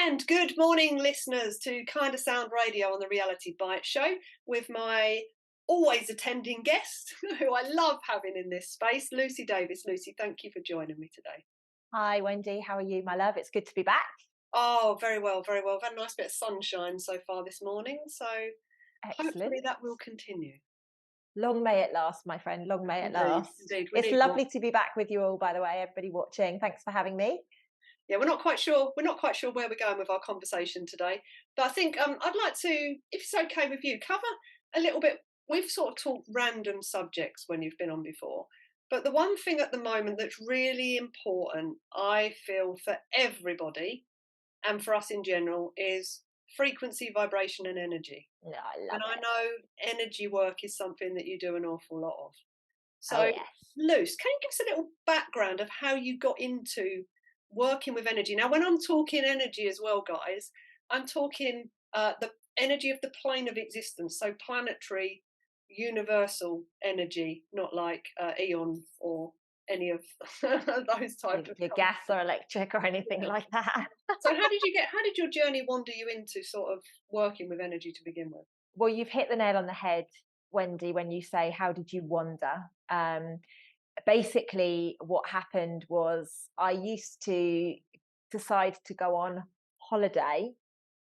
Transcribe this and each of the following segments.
And good morning, listeners, to Kindasound Radio on the Reality Bite Show with my always attending guest, who I love having in this space, Lucy Davis. Lucy, thank you for joining me today. Hi, Wendy. How are you, my love? It's good to be back. Oh, very well, very well. We've had a nice bit of sunshine so far this morning, so Excellent. hopefully that will continue. Long may it last, my friend. Long may it Indeed, last. indeed. We It's need more. lovely to be back with you all, by the way, everybody watching. Thanks for having me. Yeah, we're not quite sure. We're not quite sure where we're going with our conversation today, but I think I'd like to, if it's okay with you, cover a little bit. We've sort of talked random subjects when you've been on before, but the one thing at the moment that's really important, I feel, for everybody and for us in general, is frequency, vibration, and energy. No, I And love I it. know energy work is something that you do an awful lot of. Oh, So, yes. Luce, can you give us a little background of how you got into working with energy? Now, when I'm talking energy as well, guys, I'm talking the energy of the plane of existence, so planetary, universal energy, not like Eon or any of those type of Your gas companies. or electric or anything Yeah. like that. So, how did your journey wander you into sort of working with energy to begin with? Well, you've hit the nail on the head, Wendy, when you say, how did you wander? Basically, what happened was I used to decide to go on holiday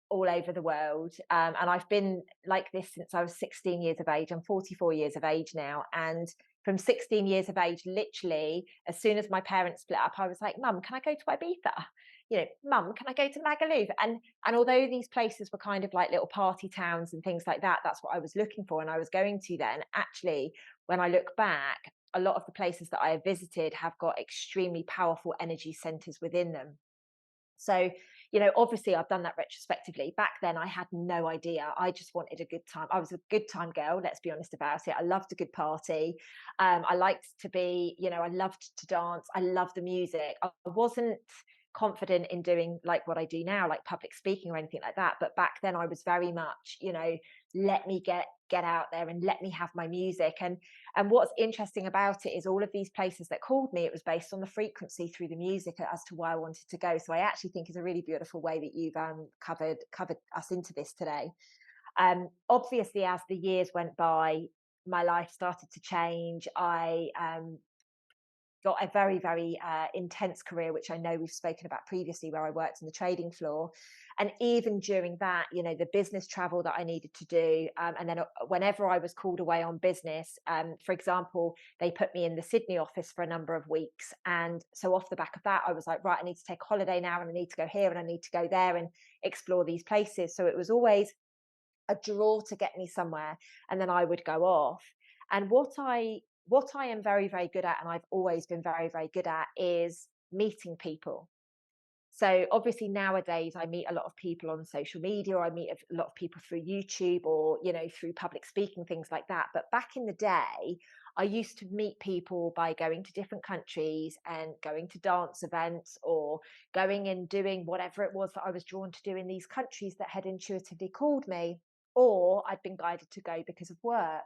all over the world. And I've been like this since I was 16 years of age. I'm 44 years of age now. And from 16 years of age, literally, as soon as my parents split up, I was like, Mum, can I go to Ibiza? Mum, can I go to Magaluf? And although these places were kind of like little party towns and things like that, that's what I was looking for and I was going to then. Actually, when I look back, a lot of the places that I have visited have got extremely powerful energy centers within them. So, obviously I've done that retrospectively. Back then I had no idea. I just wanted a good time. I was a good time girl, let's be honest about it. I loved a good party. I liked to be, I loved to dance. I loved the music. I wasn't confident in doing like what I do now, like public speaking or anything like that. But back then I was very much, let me get out there and let me have my music. And what's interesting about it is all of these places that called me, it was based on the frequency through the music as to why I wanted to go. So I actually think it's a really beautiful way that you've covered us into this today. Obviously, as the years went by, my life started to change. I got a very, very intense career, which I know we've spoken about previously, where I worked on the trading floor. And even during that, the business travel that I needed to do. And then whenever I was called away on business, for example, they put me in the Sydney office for a number of weeks. And so off the back of that, I was like, right, I need to take a holiday now and I need to go here and I need to go there and explore these places. So it was always a draw to get me somewhere. And then I would go off. And what I am very, very good at, and I've always been very, very good at, is meeting people. So obviously nowadays I meet a lot of people on social media, or I meet a lot of people through YouTube or, through public speaking, things like that. But back in the day, I used to meet people by going to different countries and going to dance events or going and doing whatever it was that I was drawn to do in these countries that had intuitively called me, or I'd been guided to go because of work.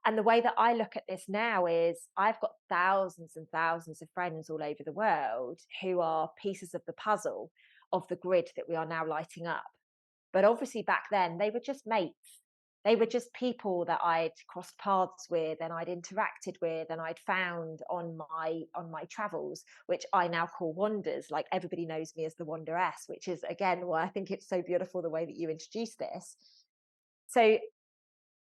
And the way that I look at this now is I've got thousands and thousands of friends all over the world who are pieces of the puzzle of the grid that we are now lighting up. But obviously back then they were just mates. They were just people that I'd crossed paths with and I'd interacted with and I'd found on my travels, which I now call wanders. Like everybody knows me as the Wanderess, which is again why I think it's so beautiful the way that you introduced this. So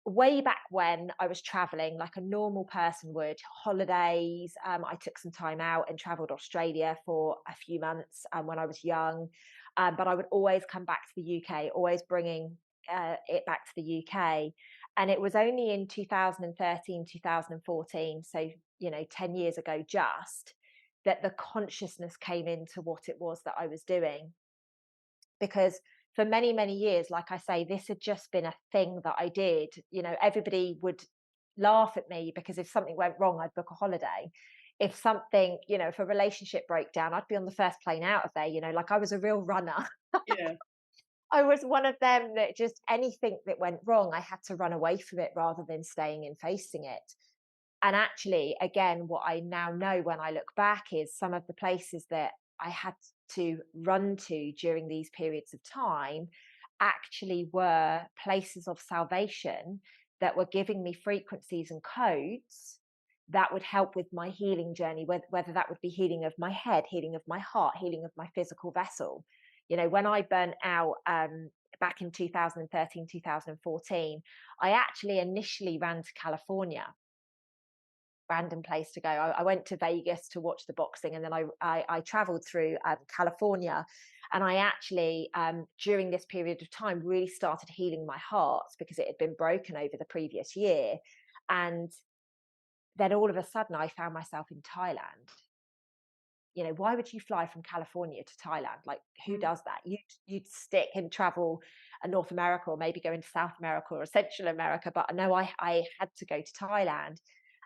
way back when I was traveling like a normal person would, holidays, I took some time out and traveled Australia for a few months when I was young. But I would always come back to the UK, always bringing it back to the UK. And it was only in 2013, 2014, so, 10 years ago just, that the consciousness came into what it was that I was doing. Because for many, many years, like I say, this had just been a thing that I did. Everybody would laugh at me because if something went wrong, I'd book a holiday. If something, if a relationship broke down, I'd be on the first plane out of there, like I was a real runner. Yeah. I was one of them that just anything that went wrong, I had to run away from it rather than staying and facing it. And actually, again, what I now know when I look back is some of the places that I had to run to during these periods of time actually were places of salvation that were giving me frequencies and codes that would help with my healing journey, whether that would be healing of my head, healing of my heart, healing of my physical vessel. You know, when I burnt out back in 2013, 2014, I actually initially ran to California, random place to go. I went to Vegas to watch the boxing, and then I traveled through California, and I actually during this period of time really started healing my heart because it had been broken over the previous year, and then all of a sudden I found myself in Thailand. You know, why would you fly from California to Thailand? Like, who Mm. does that? You'd stick and travel North America, or maybe go into South America or Central America. But no, I had to go to Thailand.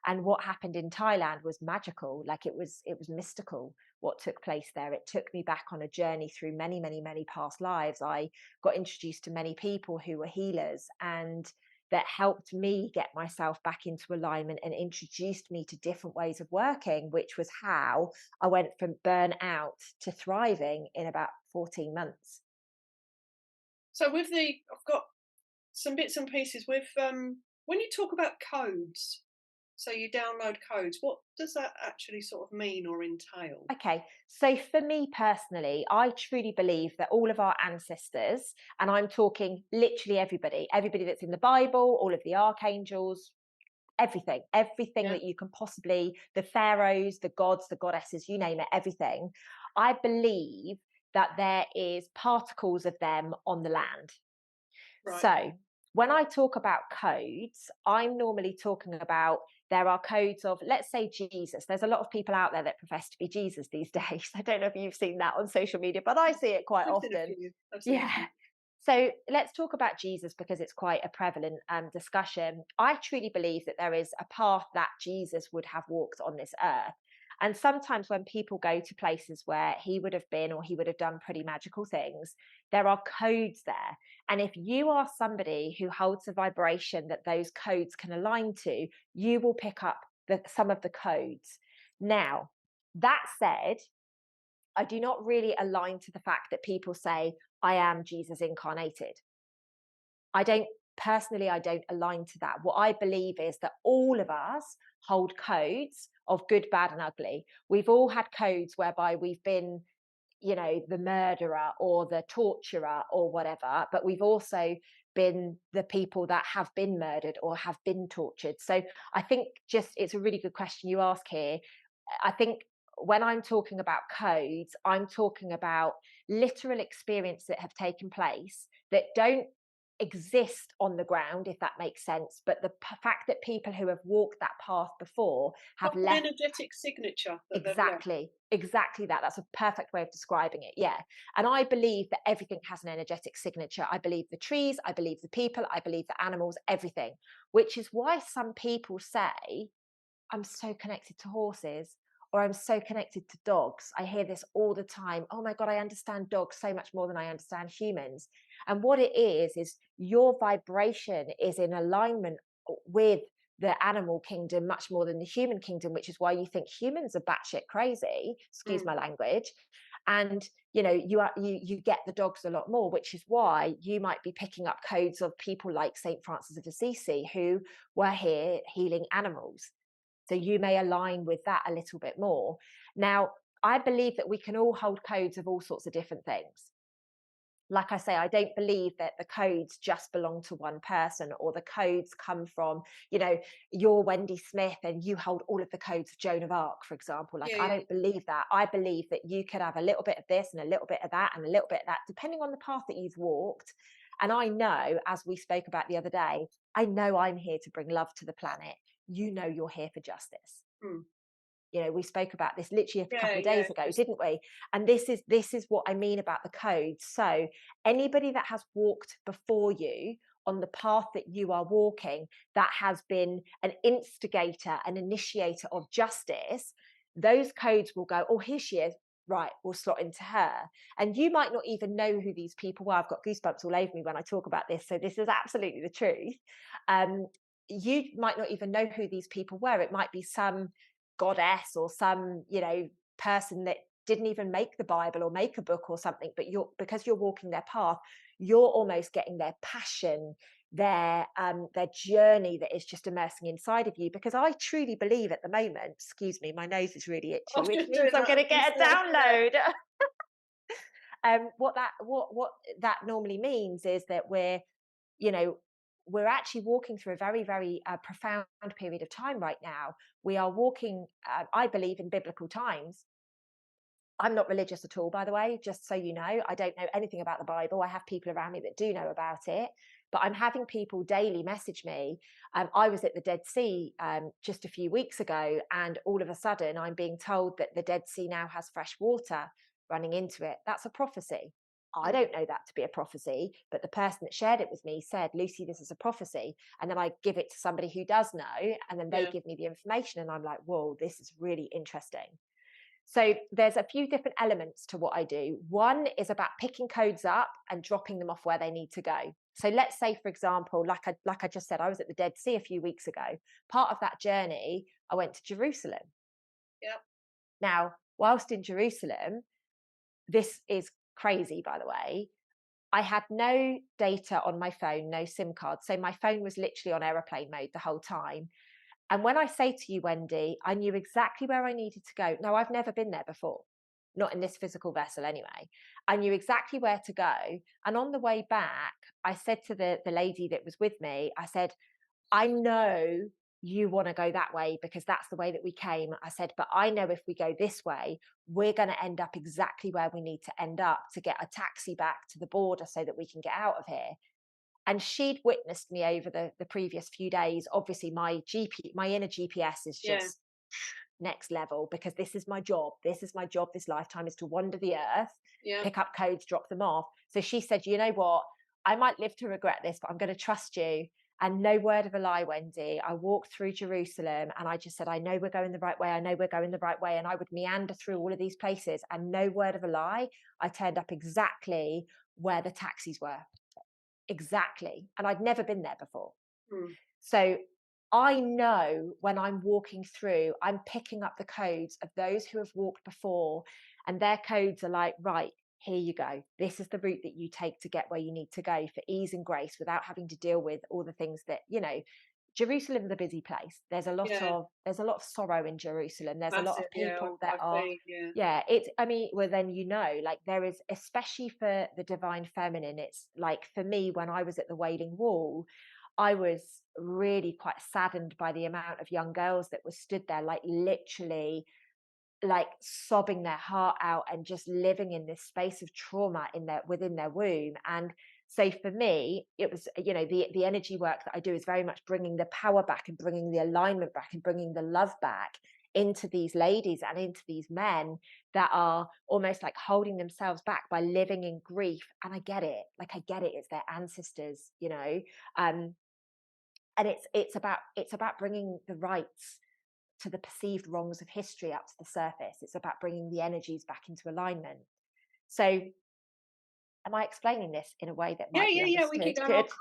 And what happened in Thailand was magical. Like, it was mystical what took place there. It took me back on a journey through many, many, many past lives. I got introduced to many people who were healers, and that helped me get myself back into alignment and introduced me to different ways of working, which was how I went from burnout to thriving in about 14 months. So with the, I've got some bits and pieces with when you talk about codes. So you download codes. What does that actually sort of mean or entail? Okay, so for me personally, I truly believe that all of our ancestors, and I'm talking literally everybody that's in the Bible, all of the archangels, everything Yeah. that you can possibly, the pharaohs, the gods, the goddesses, you name it, everything. I believe that there is particles of them on the land. Right. So when I talk about codes, I'm normally talking about, there are codes of, let's say, Jesus. There's a lot of people out there that profess to be Jesus these days. I don't know if you've seen that on social media, but I see it quite I've seen a often. few. I've seen a Yeah. few. So let's talk about Jesus because it's quite a prevalent discussion. I truly believe that there is a path that Jesus would have walked on this earth. And sometimes when people go to places where he would have been or he would have done pretty magical things, there are codes there. And if you are somebody who holds a vibration that those codes can align to, you will pick up some of the codes. Now, that said, I do not really align to the fact that people say, I am Jesus incarnated. I don't personally, I don't align to that. What I believe is that all of us hold codes of good, bad, and ugly. We've all had codes whereby we've been, the murderer or the torturer or whatever, but we've also been the people that have been murdered or have been tortured. So I think just it's a really good question you ask here. I think when I'm talking about codes, I'm talking about literal experiences that have taken place that don't exist on the ground, if that makes sense. But the fact that people who have walked that path before have Like an left. energetic signature that they've left. Exactly that. That's a perfect way of describing it. Yeah. And I believe that everything has an energetic signature. I believe the trees, I believe the people, I believe the animals, everything, which is why some people say, I'm so connected to horses, or I'm so connected to dogs. I hear this all the time. Oh my God, I understand dogs so much more than I understand humans. And what it is your vibration is in alignment with the animal kingdom much more than the human kingdom, which is why you think humans are batshit crazy, excuse Mm. my language. And you get the dogs a lot more, which is why you might be picking up codes of people like Saint Francis of Assisi who were here healing animals. So you may align with that a little bit more. Now, I believe that we can all hold codes of all sorts of different things. Like I say, I don't believe that the codes just belong to one person, or the codes come from, you're Wendy Smith and you hold all of the codes of Joan of Arc, for example. Like, Yeah, I yeah. don't believe that. I believe that you could have a little bit of this and a little bit of that and a little bit of that, depending on the path that you've walked. And I know, as we spoke about the other day, I know I'm here to bring love to the planet. You know, you're here for justice. Mm. We spoke about this literally a Yeah, couple of yeah. days ago, Just didn't we? And this is what I mean about the code. So anybody that has walked before you on the path that you are walking, that has been an instigator, an initiator of justice, those codes will go, oh, here she is, right, we'll slot into her. And you might not even know who these people were. I've got goosebumps all over me when I talk about this, so this is absolutely the truth. You might not even know who these people were. It might be some goddess or some person that didn't even make the Bible or make a book or something, but because you're walking their path, you're almost getting their passion, their journey that is just immersing inside of you. Because I truly believe at the moment, excuse me, my nose is really I itchy, was which just means doing I'm that going to as you get a said. Yeah. download. What that normally means is that you know, we're actually walking through a very, very profound period of time right now. We are walking, I believe, in biblical times. I'm not religious at all, by the way, just so you know. I don't know anything about the Bible. I have people around me that do know about it, but I'm having people daily message me. I was at the Dead Sea just a few weeks ago, and all of a sudden I'm being told that the Dead Sea now has fresh water running into it. That's a prophecy. I Mm. don't know that to be a prophecy, but the person that shared it with me said, Lucy, this is a prophecy. And then I give it to somebody who does know, and then they Yeah. give me the information, and I'm like, whoa, this is really interesting. So there's a few different elements to what I do. One is about picking codes up and dropping them off where they need to go. So let's say, for example, like I just said, I was at the Dead Sea a few weeks ago. Part of that journey, I went to Jerusalem. Yeah. Now, whilst in Jerusalem, this is crazy, by the way. I had no data on my phone, no SIM card. So my phone was literally on aeroplane mode the whole time. And when I say to you, Wendy, I knew exactly where I needed to go. No, I've never been there before, not in this physical vessel anyway. I knew exactly where to go. And on the way back, I said to the lady that was with me, I said, I know you want to go that way because that's the way that we came. I said, but I know if we go this way, we're going to end up exactly where we need to end up to get a taxi back to the border so that we can get out of here. And she'd witnessed me over the previous few days. Obviously my inner GPS is Yeah. just next level, because this is my job, this lifetime is to wander the earth, Yeah. pick up codes, drop them off. So she said, you know what, I might live to regret this, but I'm going to trust you. And no word of a lie, Wendy, I walked through Jerusalem and I just said, I know we're going the right way, I know we're going the right way. And I would meander through all of these places, and no word of a lie, I turned up exactly where the taxis were. Exactly. And I'd never been there before. Mm. So I know when I'm walking through, I'm picking up the codes of those who have walked before, and their codes are like, right, here you go. This is the route that you take to get where you need to go for ease and grace without having to deal with all the things that, Jerusalem's a busy place. Yeah. There's a lot of sorrow in Jerusalem. There's a lot of Massive. Yeah. people that I've are, been. Yeah. yeah, it's, I mean, well, then, like there is, especially for the divine feminine, it's like for me, when I was at the Wailing Wall, I was really quite saddened by the amount of young girls that were stood there, like literally like sobbing their heart out and just living in this space of trauma within their womb. And so for me, it was, the energy work that I do is very much bringing the power back and bringing the alignment back and bringing the love back into these ladies and into these men that are almost like holding themselves back by living in grief. And I get it, it's their ancestors, um and it's about bringing the rights to the perceived wrongs of history up to the surface. It's about bringing the energies back into alignment. So, am I explaining this in a way that Yeah. might be Yeah. Yeah. We understood? keep going. Good.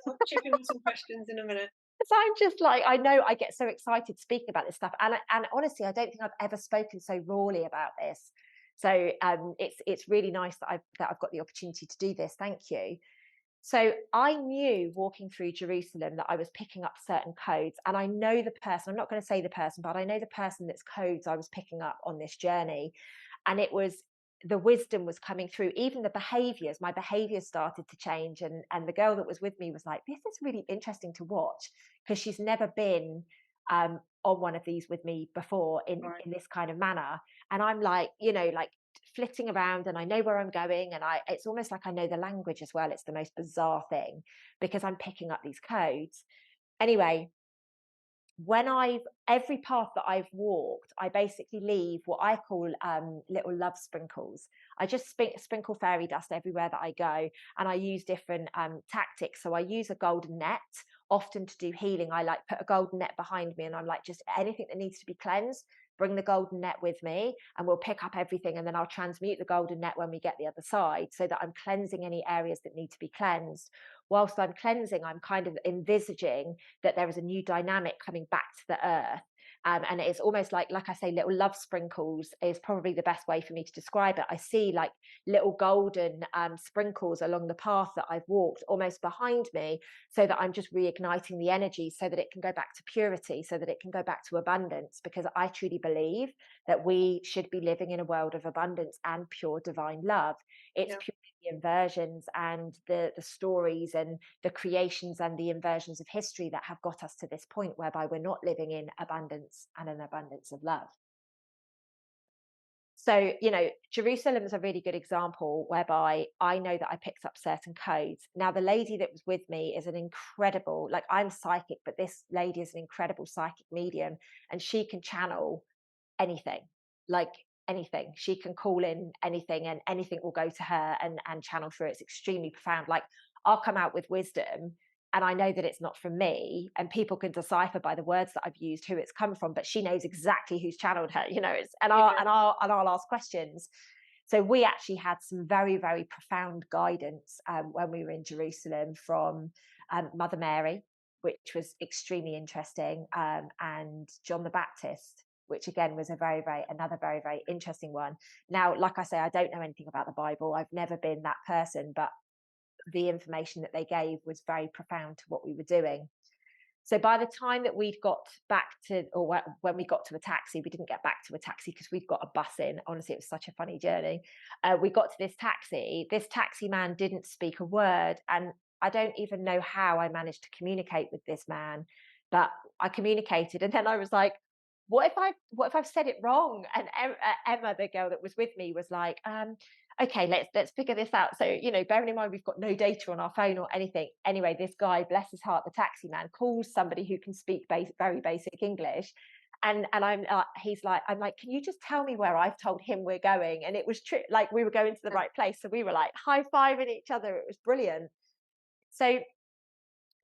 I'll chip in with some questions in a minute. So I'm just like, I know I get so excited speaking about this stuff, and honestly, I don't think I've ever spoken so rawly about this. So it's really nice that I've got the opportunity to do this. Thank you. So I knew walking through Jerusalem that I was picking up certain codes, and I know the person, I'm not going to say the person, but I know the person that's codes I was picking up on this journey. And it was, the wisdom was coming through, even the behaviors, my behaviors started to change. And the girl that was with me was like, this is really interesting to watch, because she's never been on one of these with me before Right. in this kind of manner. And I'm like, like flitting around, and I know where I'm going, and it's almost like I know the language as well. It's the most bizarre thing, because I'm picking up these codes. Anyway, every path that I've walked, I basically leave what I call little love sprinkles. I just sprinkle fairy dust everywhere that I go, and I use different tactics. So I use a golden net often to do healing. I like put a golden net behind me, and I'm like, just anything that needs to be cleansed, bring the golden net with me, and we'll pick up everything, and then I'll transmute the golden net when we get the other side, so that I'm cleansing any areas that need to be cleansed. Whilst I'm cleansing, I'm kind of envisaging that there is a new dynamic coming back to the earth. And it's almost like I say, little love sprinkles is probably the best way for me to describe it. I see like little golden sprinkles along the path that I've walked almost behind me, so that I'm just reigniting the energy so that it can go back to purity, so that it can go back to abundance, because I truly believe that we should be living in a world of abundance and pure divine love. It's Yeah. purely the inversions and the stories and the creations and the inversions of history that have got us to this point whereby we're not living in abundance and an abundance of love. So, Jerusalem is a really good example whereby I know that I picked up certain codes. Now, the lady that was with me is an incredible, like, I'm psychic, but this lady is an incredible psychic medium, and she can channel anything, like anything. She can call in anything, and anything will go to her and channel through. It's extremely profound. Like, I'll come out with wisdom and I know that it's not from me, and people can decipher by the words that I've used who it's come from, but she knows exactly who's channeled her, it's Yeah. and I'll ask questions. So we actually had some very, very profound guidance when we were in Jerusalem from Mother Mary, which was extremely interesting, and John the Baptist, which again was another very, very interesting one. Now, like I say, I don't know anything about the Bible. I've never been that person, but the information that they gave was very profound to what we were doing. So by the time that we'd got back to, or when we got to a taxi, we didn't get back to a taxi because we'd got a bus in. Honestly, it was such a funny journey. We got to this taxi. This taxi man didn't speak a word, and I don't even know how I managed to communicate with this man, but I communicated, and then I was like, what if I've said it wrong? And Emma, the girl that was with me, was like, okay, let's figure this out. So, bearing in mind we've got no data on our phone or anything. Anyway, this guy, bless his heart, the taxi man, calls somebody who can speak very basic English. And I'm like, can you just tell me where I've told him we're going? And it was true, like we were going to the right place. So we were like high-fiving each other. It was brilliant. So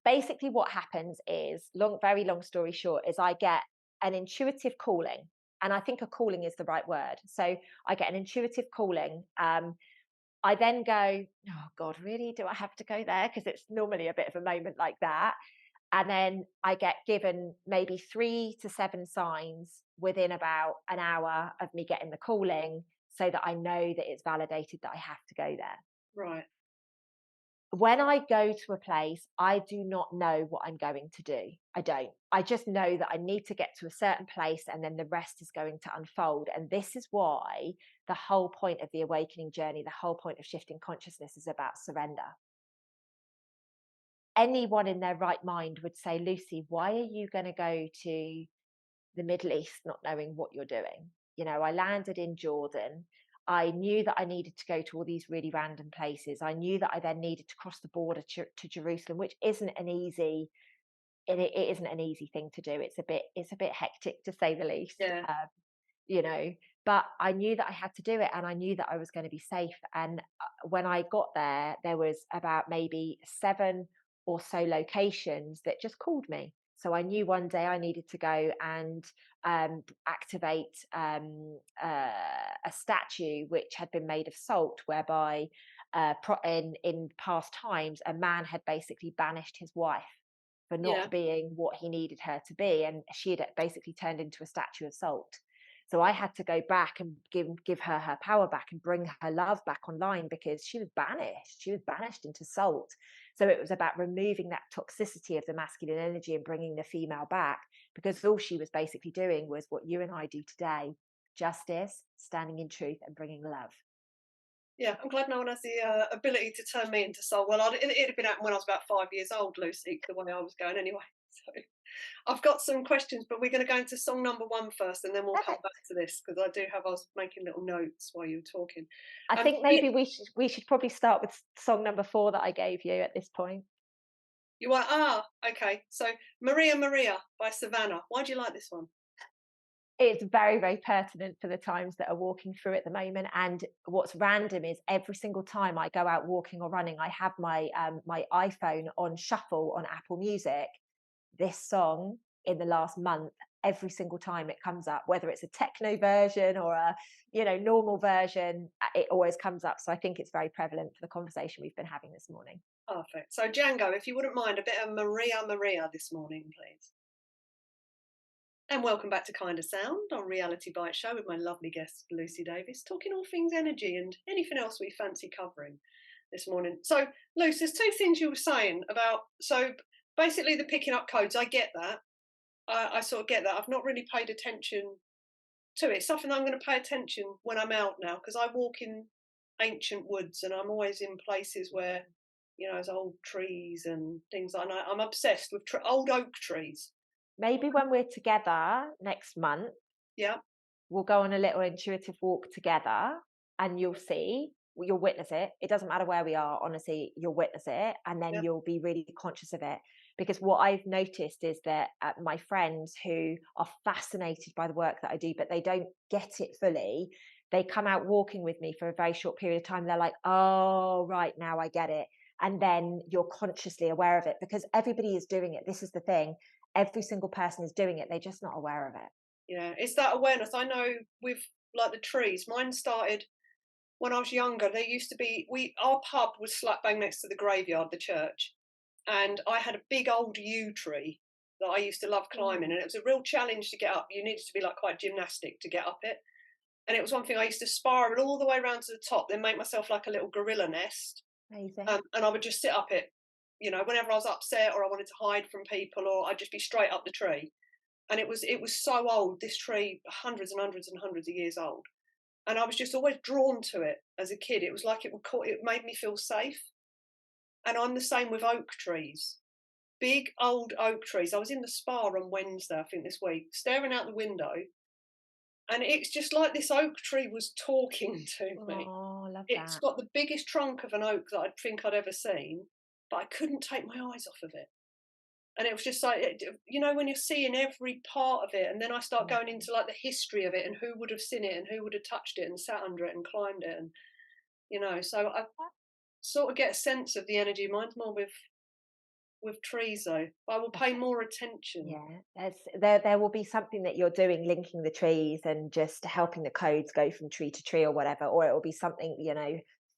basically what happens is, very long story short, is I get an intuitive calling. And I think a calling is the right word. So I get an intuitive calling. I then go, oh God, really? Do I have to go there? Because it's normally a bit of a moment like that. And then I get given maybe 3 to 7 signs within about an hour of me getting the calling, so that I know that it's validated that I have to go there. Right. When I go to a place, I do not know what I'm going to do. I don't. I just know that I need to get to a certain place, and then the rest is going to unfold. And this is why the whole point of the awakening journey, the whole point of shifting consciousness, is about surrender. Anyone in their right mind would say, Lucy, why are you going to go to the Middle East not knowing what you're doing? I landed in Jordan. I knew that I needed to go to all these really random places. I knew that I then needed to cross the border to Jerusalem, which isn't an easy it isn't an easy thing to do. It's a bit hectic, to say the least. Yeah. You know, but I knew that I had to do it, and I knew that I was going to be safe. And when I got there, there was about maybe 7 or so locations that just called me. So I knew one day I needed to go and activate a statue which had been made of salt, whereby in past times a man had basically banished his wife for Yeah. not being what he needed her to be, and she had basically turned into a statue of salt. So I had to go back and give her power back and bring her love back online, because she was banished. She was banished into salt. So it was about removing that toxicity of the masculine energy and bringing the female back, because all she was basically doing was what you and I do today: justice, standing in truth, and bringing love. Yeah. I'm glad no one has the ability to turn me into soul. Well, it'd have been happened when I was about 5 years old, Lucy, the way I was going anyway. So I've got some questions, but we're going to go into song number one first, and then we'll come back Perfect. to this because I was making little notes while you were talking. I think You, maybe we should probably start with song number 4 that I gave you at this point. you are okay. So Maria Maria by Savannah. Why do you like this one? It's very, very pertinent for the times that are walking through at the moment. And what's random is every single time I go out walking or running, I have my iPhone on shuffle on Apple Music. This song in the last month, every single time it comes up, whether it's a techno version or a normal version, it always comes up. So I think it's very prevalent for the conversation we've been having this morning. Perfect. So Django, if you wouldn't mind, a bit of Maria Maria this morning, please. And welcome back to Kindasound on Reality Bite Show with my lovely guest Lucy Davis, talking all things energy and anything else we fancy covering this morning. So, Lucy, there's two things you were saying about. So, basically, the picking up codes. I get that. I sort of get that. I've not really paid attention to it. It's something I'm going to pay attention when I'm out now because I walk in ancient woods and I'm always in places where there's old trees and things like that. I'm obsessed with old oak trees. Maybe when we're together next month, Yeah, we'll go on a little intuitive walk together and you'll see, you'll witness it. It doesn't matter where we are, honestly, you'll witness it and then yeah, you'll be really conscious of it. Because what I've noticed is that my friends who are fascinated by the work that I do, but they don't get it fully, they come out walking with me for a very short period of time. They're like, oh, right, now I get it. And then you're consciously aware of it because everybody is doing it. This is the thing. Every single person is doing it. They're just not aware of it. yeah. It's that awareness. I know with like the trees. Mine started when I was younger. There used to be our pub was slap bang next to the graveyard, the church, and I had a big old yew tree that I used to love climbing, Oh, and it was a real challenge to get up. You needed to be like quite gymnastic to get up it, and it was one thing I used to spiral all the way around to the top, then make myself like a little gorilla nest, amazing. and I would just sit up it. Whenever I was upset or I wanted to hide from people, or I'd just be straight up the tree. And it was so old. This tree, hundreds and hundreds and hundreds of years old, and I was just always drawn to it as a kid. It was like it made me feel safe. And I'm the same with oak trees, big old oak trees. I was in the spa on Wednesday, I think this week, staring out the window, and it's just like this oak tree was talking to me. Oh, love It's that. got the biggest trunk of an oak that I think I'd ever seen, but I couldn't take my eyes off of it. And it was just like, when you're seeing every part of it, and then I start Mm. going into like the history of it and who would have seen it and who would have touched it and sat under it and climbed it, and so I sort of get a sense of the energy. Mine's more with trees though. I will pay more attention. Yeah, there will be something that you're doing linking the trees and just helping the codes go from tree to tree or whatever, or it will be something,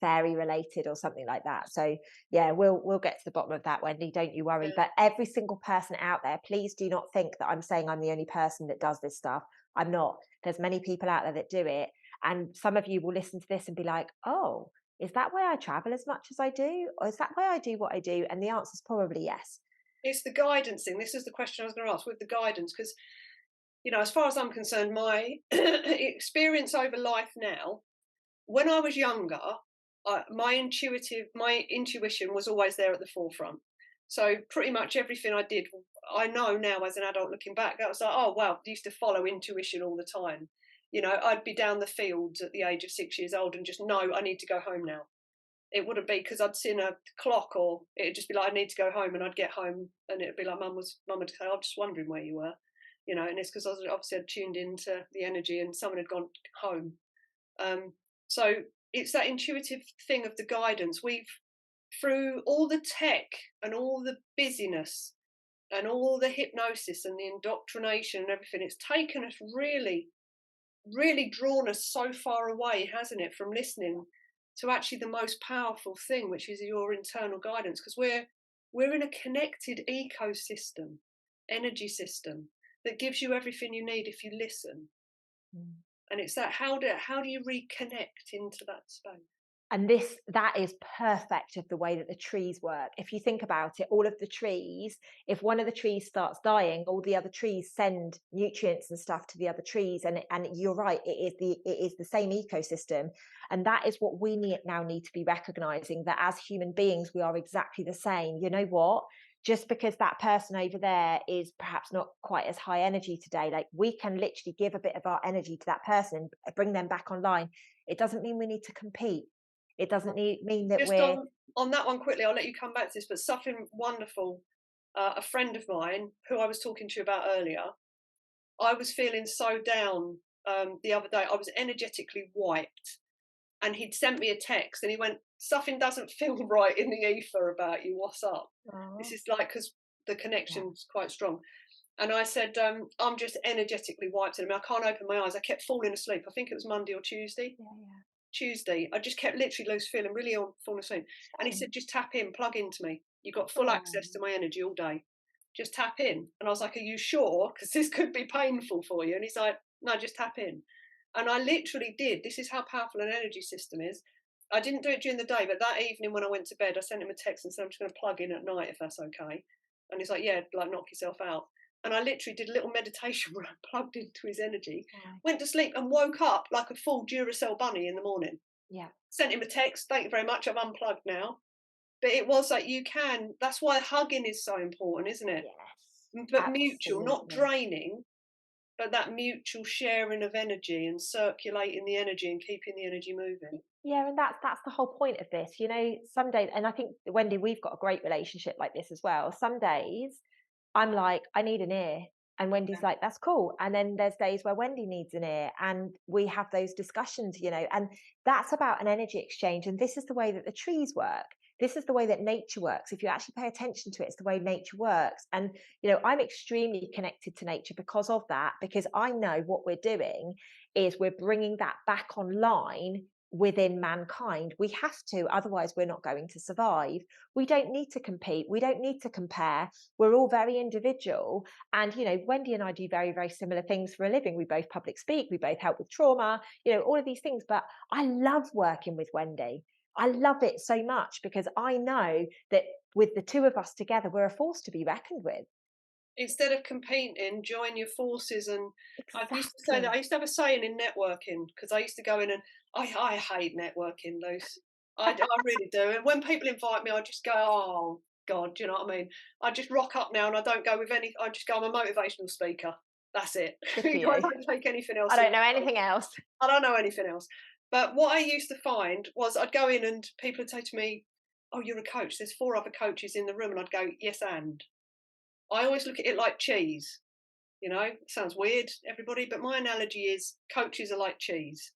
fairy related or something like that. So yeah, we'll get to the bottom of that, Wendy. Don't you worry. Yeah. But every single person out there, please do not think that I'm saying I'm the only person that does this stuff. I'm not. There's many people out there that do it. And some of you will listen to this and be like, oh, is that why I travel as much as I do? Or is that why I do what I do? And the answer is probably yes. It's the guidance thing. This is the question I was going to ask with the guidance, because as far as I'm concerned, my experience over life now. When I was younger, my intuition was always there at the forefront. So pretty much everything I did, I know now as an adult looking back, that was like, oh wow, I used to follow intuition all the time. I'd be down the fields at the age of 6 years old and just know I need to go home now. It wouldn't be because I'd seen a clock, or it'd just be like I need to go home, and I'd get home and it'd be like mum would say, I'm just wondering where you were, and it's because I was obviously I'd tuned into the energy and someone had gone home. So it's that intuitive thing of the guidance. We've, through all the tech and all the busyness and all the hypnosis and the indoctrination and everything, it's taken us really, really drawn us so far away, hasn't it, from listening to actually the most powerful thing, which is your internal guidance, because we're in a connected ecosystem, energy system that gives you everything you need if you listen. Mm. And it's that how do you reconnect into that space? And that is perfect of the way that the trees work. If you think about it, all of the trees, if one of the trees starts dying, all the other trees send nutrients and stuff to the other trees. And you're right, it is the same ecosystem. And that is what we need to be recognizing, that as human beings, we are exactly the same. You know what? Just because that person over there is perhaps not quite as high energy today, like we can literally give a bit of our energy to that person and bring them back online. It doesn't mean we need to compete. It doesn't mean that Just we're on that one quickly, I'll let you come back to this, but something wonderful. A friend of mine who I was talking to you about earlier, I was feeling so down the other day. I was energetically wiped, and he'd sent me a text, and he went, "Something doesn't feel right in the ether about you. What's up?" This oh, is like because the yeah, connection's quite strong. And I said, "I'm just energetically wiped. I can't open my eyes. I kept falling asleep. I think it was Monday or Tuesday." yeah, yeah. Tuesday, I just kept literally loose feeling really ill, falling asleep. And he Same. said, just tap in, plug into me. You've got full Oh, access to my energy all day. just tap in. And I was like, are you sure? Because this could be painful for you. And he's like, no, just tap in. And I literally did. This is how powerful an energy system is. I didn't do it during the day, but that evening when I went to bed, I sent him a text and said, I'm just going to plug in at night if that's okay. And he's like, yeah, like knock yourself out. And I literally did a little meditation where I plugged into his energy, Right. went to sleep and woke up like a full Duracell bunny in the morning. Yeah. Sent him a text, thank you very much, I've unplugged now. But it was like you can, that's why hugging is so important, isn't it? Yes. But mutual, not Absolutely. draining, but that mutual sharing of energy and circulating the energy and keeping the energy moving. Yeah, and that's the whole point of this. Some days, and I think Wendy, we've got a great relationship like this as well. Some days I'm like, I need an ear. And Wendy's like, that's cool. And then there's days where Wendy needs an ear and we have those discussions, and that's about an energy exchange. And this is the way that the trees work. This is the way that nature works. If you actually pay attention to it, it's the way nature works. And, I'm extremely connected to nature because of that, because I know what we're doing is we're bringing that back online within mankind. We have to, otherwise we're not going to survive. We don't need to compete. We don't need to compare. We're all very individual. And, Wendy and I do very, very similar things for a living. We both public speak, we both help with trauma, all of these things. But I love working with Wendy. I love it so much because I know that with the two of us together, we're a force to be reckoned with. Instead of competing, join your forces. And I used to say that, I Exactly. used to have a saying in networking, because I used to go in and I hate networking, Luce. I really do. And when people invite me, I just go, oh God, do you know what I mean? I just rock up now and I don't go with any, I just go, I'm a motivational speaker. That's it. Good for I you. don't take anything I else don't seriously. know anything else. I don't know anything else. But what I used to find was I'd go in and people would say to me, oh, you're a coach. There's four other coaches in the room. And I'd go, yes, and. I always look at it like cheese. It sounds weird, everybody, but my analogy is coaches are like cheese.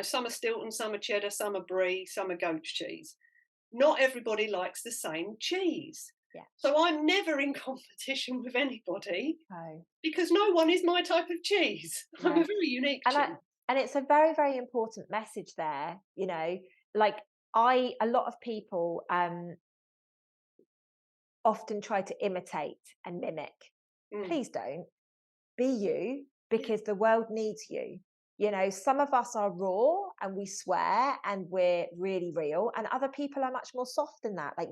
Some are Stilton, some are cheddar, some are brie, some are goat's cheese. Not everybody likes the same cheese. Yeah. So I'm never in competition with anybody Oh, because no one is my type of cheese. I'm no. a very unique And I cheese. and it's a very, very important message there, like a lot of people often try to imitate and mimic. Mm, Please don't. Be you, yeah. because the world needs you. Some of us are raw and we swear and we're really real, and other people are much more soft than that. Like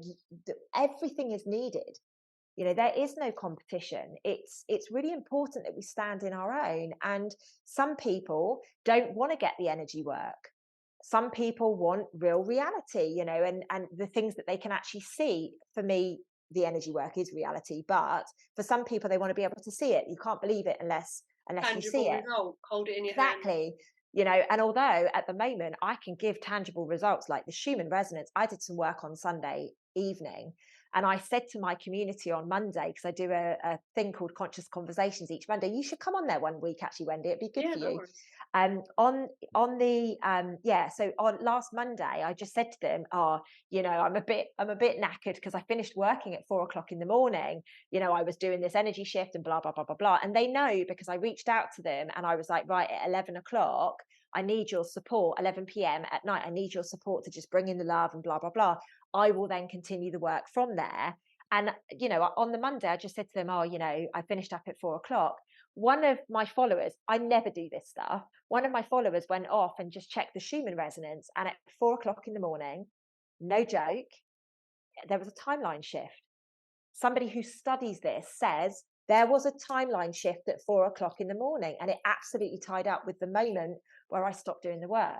everything is needed. There is no competition. It's really important that we stand in our own. And some people don't want to get the energy work. Some people want real reality, and the things that they can actually see. For me, the energy work is reality, but for some people, they want to be able to see it. You can't believe it unless you see Tangible it. result. Hold it in your hand. Exactly. And although at the moment I can give tangible results like the Schumann resonance, I did some work on Sunday evening and I said to my community on Monday, because I do a thing called Conscious Conversations each Monday, you should come on there one week actually, Wendy, it'd be good Yeah, for no you. worries. On the so on last Monday, I just said to them, oh, I'm a bit knackered because I finished working at 4 o'clock in the morning. I was doing this energy shift and blah, blah, blah, blah, blah. And they know because I reached out to them and I was like, right, at 11 o'clock, I need your support, 11 p.m. at night. I need your support to just bring in the love and blah, blah, blah. I will then continue the work from there. And, on the Monday, I just said to them, oh, I finished up at 4 o'clock. One of my followers, I never do this stuff. One of my followers went off and just checked the Schumann resonance. And at 4 o'clock in the morning, no joke, there was a timeline shift. Somebody who studies this says there was a timeline shift at 4 o'clock in the morning, and it absolutely tied up with the moment where I stopped doing the work.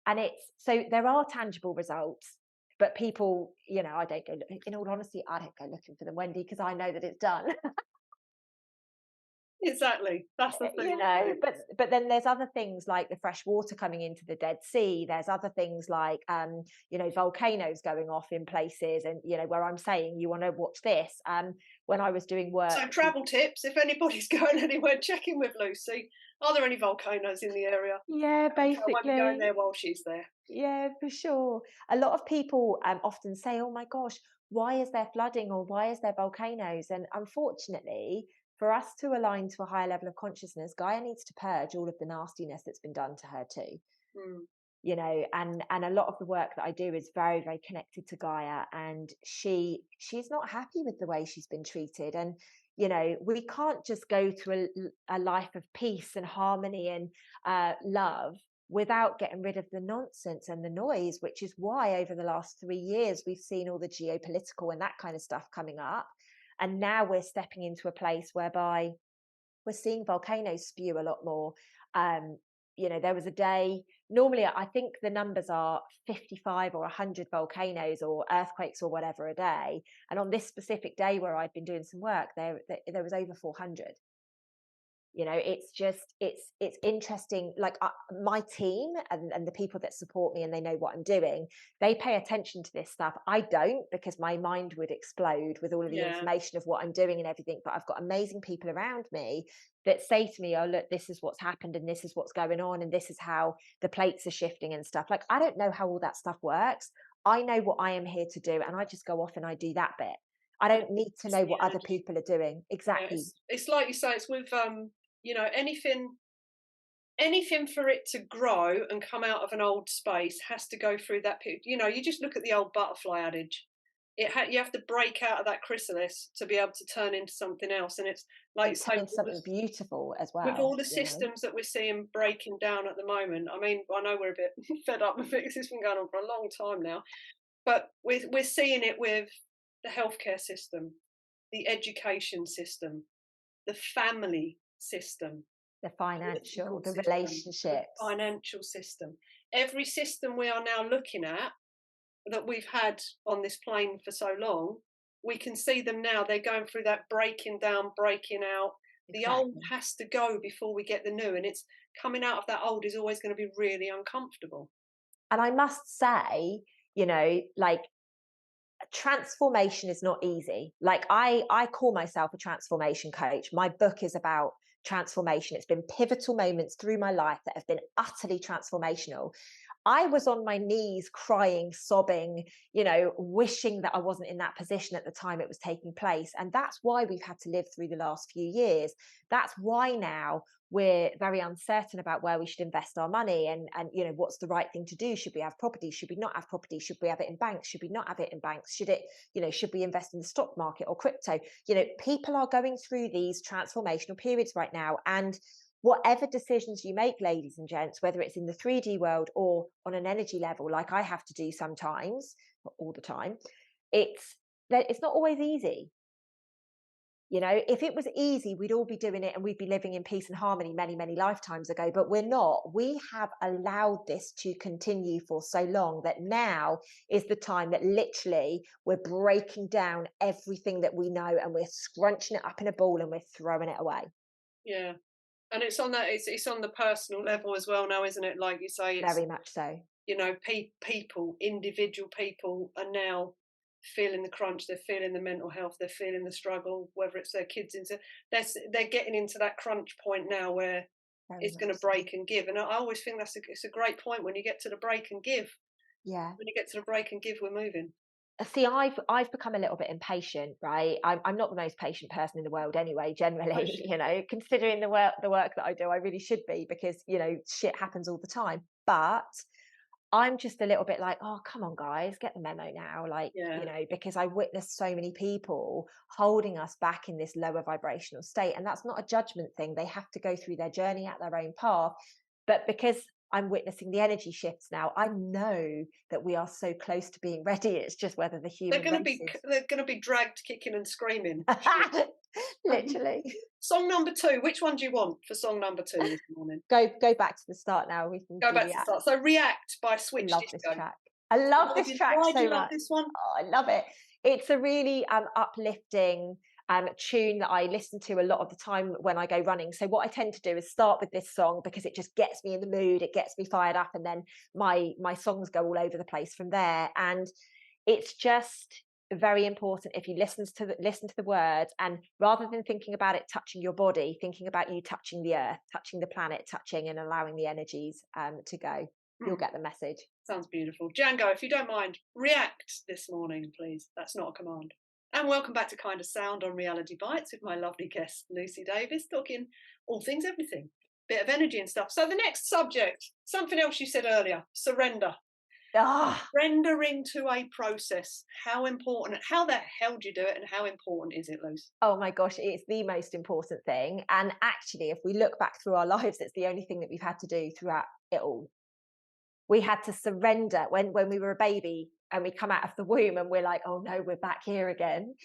And so there are tangible results, but people, I don't go, in all honesty, I don't go looking for them, Wendy, because I know that it's done. Exactly. That's the thing. But then there's other things like the fresh water coming into the Dead Sea. There's other things like volcanoes going off in places, and where I'm saying you want to watch this. When I was doing work, So travel tips, if anybody's going anywhere, check in with Lucy. Are there any volcanoes in the area? yeah, Okay, I won't be going basically, there while she's there. yeah, for sure. A lot of people often say, "Oh my gosh, why is there flooding or why is there volcanoes?" And unfortunately, for us to align to a higher level of consciousness, Gaia needs to purge all of the nastiness that's been done to her too. Mm. and a lot of the work that I do is very, very connected to Gaia, and she's not happy with the way she's been treated. And we can't just go through a life of peace and harmony and love without getting rid of the nonsense and the noise, which is why over the last 3 years we've seen all the geopolitical and that kind of stuff coming up. And now we're stepping into a place whereby we're seeing volcanoes spew a lot more. Um, there was a day, normally I think the numbers are 55 or 100 volcanoes or earthquakes or whatever a day. And on this specific day where I'd been doing some work, there was over 400. It's just it's interesting. Like, my team and the people that support me and they know what I'm doing, they pay attention to this stuff. I don't, because my mind would explode with all of the Yeah, information of what I'm doing and everything. But I've got amazing people around me that say to me, oh look, this is what's happened and this is what's going on and this is how the plates are shifting and stuff. Like, I don't know how all that stuff works. I know what I am here to do, and I just go off and I do that bit. I don't need to it's know the what other energy. people are doing. Yeah, Exactly. it's like you say. It's with anything for it to grow and come out of an old space has to go through that period. You just look at the old butterfly adage. You have to break out of that chrysalis to be able to turn into something else. And it's like you And say, turn into something beautiful as with all well, the you know? systems that we're seeing breaking down at the moment. I mean, I know we're a bit fed up with it because it's been going on for a long time now, but we're seeing it with the healthcare system, the education system, the family system, The financial, political the system, the relationships. financial system. Every system we are now looking at that we've had on this plane for so long, we can see them now. They're going through that breaking down, breaking out. The old Exactly. has to go before we get the new, and it's coming out of that old is always going to be really uncomfortable. And I must say, like, transformation is not easy. Like, I call myself a transformation coach. My book is about transformation. It's been pivotal moments through my life that have been utterly transformational. I was on my knees crying, sobbing, wishing that I wasn't in that position at the time it was taking place. And that's why we've had to live through the last few years. That's why now we're very uncertain about where we should invest our money, and what's the right thing to do. Should we have property? Should we not have property? Should we have it in banks? Should we not have it in banks? Should we invest in the stock market or crypto? People are going through these transformational periods right now, and whatever decisions you make, ladies and gents, whether it's in the 3D world or on an energy level, like I have to do sometimes, not all the time, it's not always easy. If it was easy, we'd all be doing it and we'd be living in peace and harmony many, many lifetimes ago, but we're not. We have allowed this to continue for so long that now is the time that literally we're breaking down everything that we know and we're scrunching it up in a ball and we're throwing it away. Yeah, and it's on that. It's on the personal level as well now, isn't it? Like you say, it's Very much so. people, individual people are now feeling the crunch. They're feeling the mental health. They're feeling the struggle. Whether it's their kids into, they're getting into that crunch point now where Very it's much going to so. break and give. And I always think it's a great point when you get to the break and give. Yeah. When you get to the break and give, we're moving. See, I've become a little bit impatient, right? I'm not the most patient person in the world anyway, Oh, generally, shit. considering the work that I do, I really should be, because, shit happens all the time. But I'm just a little bit like, oh, come on, guys, get the memo now. Like, Yeah, because I witnessed so many people holding us back in this lower vibrational state. And that's not a judgment thing. They have to go through their journey at their own path. But because I'm witnessing the energy shifts now, I know that we are so close to being ready. It's just whether the human race is. they're going to be dragged kicking and screaming. Literally. Song number two. Which one do you want for song number two this morning? Go back to the start now. We can Go do back to the React. start. So, React by I Switch love this Disco. track. I love this track Why do so you love much. this one? Oh, I love it. It's a really uplifting tune that I listen to a lot of the time when I go running. So what I tend to do is start with this song because it just gets me in the mood, it gets me fired up, and then my songs go all over the place from there. And it's just very important, if you listen to the words, and rather than thinking about it touching your body, thinking about you touching the earth, touching the planet, touching and allowing the energies to go. You'll Hmm, get the message. sounds beautiful. Django, if you don't mind, react this morning, please. That's not a command. And welcome back to Kindasound on Reality Bites with my lovely guest, Lucy Davis, talking all things everything. bit of energy and stuff. So the next subject, something else you said earlier, surrender. Ah, Surrendering to a process. How important, how the hell do you do it, and how important is it, Luce? oh my gosh, it's the most important thing. And actually, if we look back through our lives, it's the only thing that we've had to do throughout it all. We had to surrender when we were a baby and we come out of the womb and we're like, oh no, we're back here again.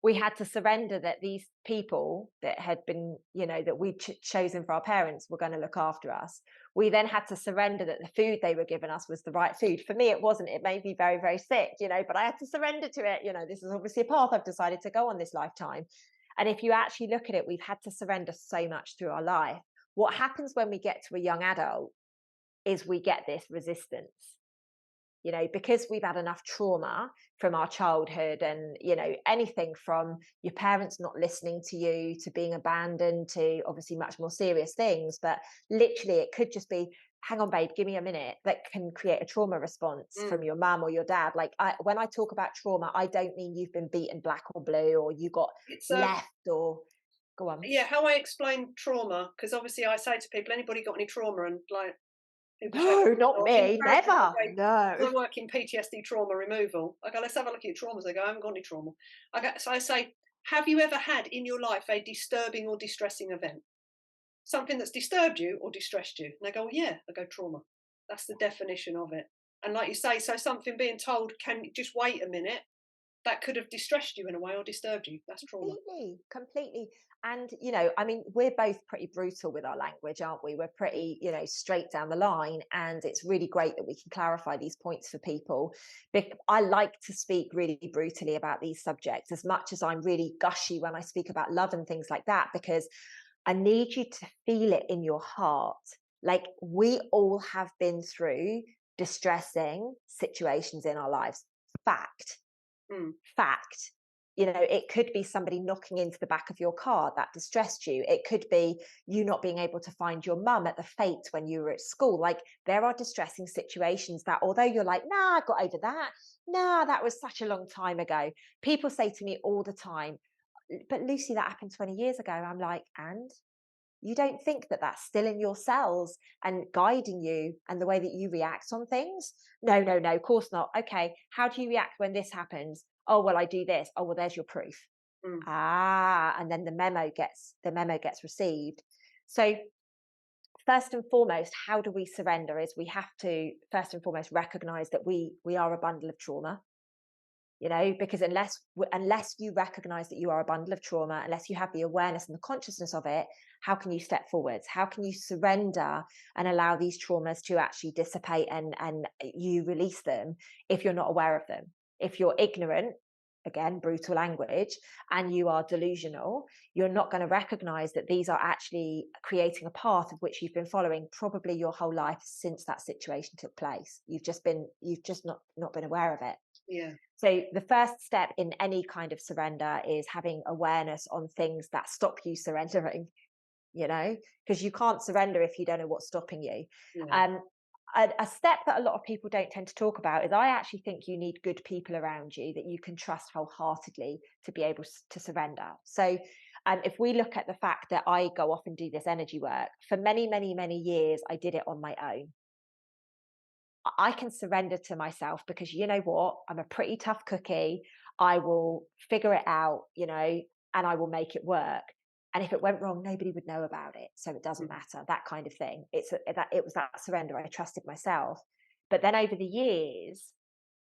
We had to surrender that these people that had been, that we'd chosen for our parents were going to look after us. We then had to surrender that the food they were giving us was the right food. For me, it wasn't. It made me very, very sick, but I had to surrender to it. This is obviously a path I've decided to go on this lifetime. And if you actually look at it, we've had to surrender so much through our life. What happens when we get to a young adult is we get this resistance, because we've had enough trauma from our childhood and, anything from your parents not listening to you to being abandoned to obviously much more serious things. But literally, it could just be, hang on, babe, give me a minute, that can create a trauma response Mm. from your mum or your dad. Like, when I talk about trauma, I don't mean you've been beaten black or blue or you got It's left or go on. yeah, how I explain trauma, because obviously I say to people, anybody got any trauma, and like people shake No, their head, not or me, invariably never. I say, No. 'cause I work in PTSD trauma removal. I go, let's have a look at your traumas. They go, I haven't got any trauma. So I say, have you ever had in your life a disturbing or distressing event? Something that's disturbed you or distressed you? And they go, well, yeah. I go, trauma. That's the definition of it. And like you say, so something being told, can you just wait a minute? That could have distressed you in a way or disturbed you. That's trauma. Completely. And, I mean, we're both pretty brutal with our language, aren't we? We're pretty, straight down the line. And it's really great that we can clarify these points for people. I like to speak really brutally about these subjects as much as I'm really gushy when I speak about love and things like that, because I need you to feel it in your heart. Like, we all have been through distressing situations in our lives. Fact. Mm. Fact. It could be somebody knocking into the back of your car that distressed you. It could be you not being able to find your mum at the fete when you were at school. Like, there are distressing situations that, although you're like, nah, I got over that. Nah, that was such a long time ago. People say to me all the time, but Lucy, that happened 20 years ago. I'm like, and you don't think that that's still in your cells and guiding you and the way that you react on things? No, no, no, of course not. Okay, how do you react when this happens? Oh, well, I do this. Oh, well, there's your proof. Mm. Ah, and then the memo gets received. So first and foremost, how do we surrender? Is we have to first and foremost recognize that we are a bundle of trauma. Because unless you recognize that you are a bundle of trauma, unless you have the awareness and the consciousness of it, how can you step forwards? How can you surrender and allow these traumas to actually dissipate and you release them if you're not aware of them? If you're ignorant, again, brutal language, and you are delusional, you're not going to recognize that these are actually creating a path of which you've been following probably your whole life since that situation took place. You've just not been aware of it. Yeah. So the first step in any kind of surrender is having awareness on things that stop you surrendering, because you can't surrender if you don't know what's stopping you. Yeah. Um, a step that a lot of people don't tend to talk about is I actually think you need good people around you that you can trust wholeheartedly to be able to surrender. So if we look at the fact that I go off and do this energy work, for many, many, many years, I did it on my own. I can surrender to myself because you know what? I'm a pretty tough cookie. I will figure it out, and I will make it work. And if it went wrong, nobody would know about it. So it doesn't Mm. matter, that kind of thing. It was that surrender. I trusted myself. But then over the years,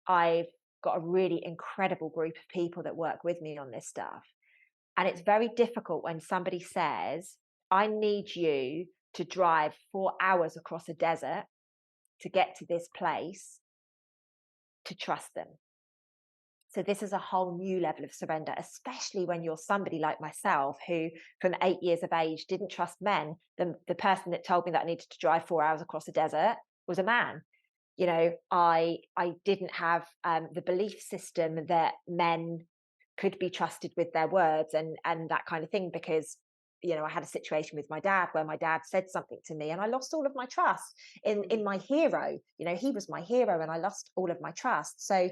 I've got a really incredible group of people that work with me on this stuff. And it's very difficult when somebody says, I need you to drive 4 hours across a desert to get to this place, to trust them. So this is a whole new level of surrender, especially when you're somebody like myself who from 8 years of age didn't trust men. The person that told me that I needed to drive 4 hours across a desert was a man. I didn't have the belief system that men could be trusted with their words and that kind of thing, because I had a situation with my dad where my dad said something to me and I lost all of my trust in my hero. He was my hero and I lost all of my trust. So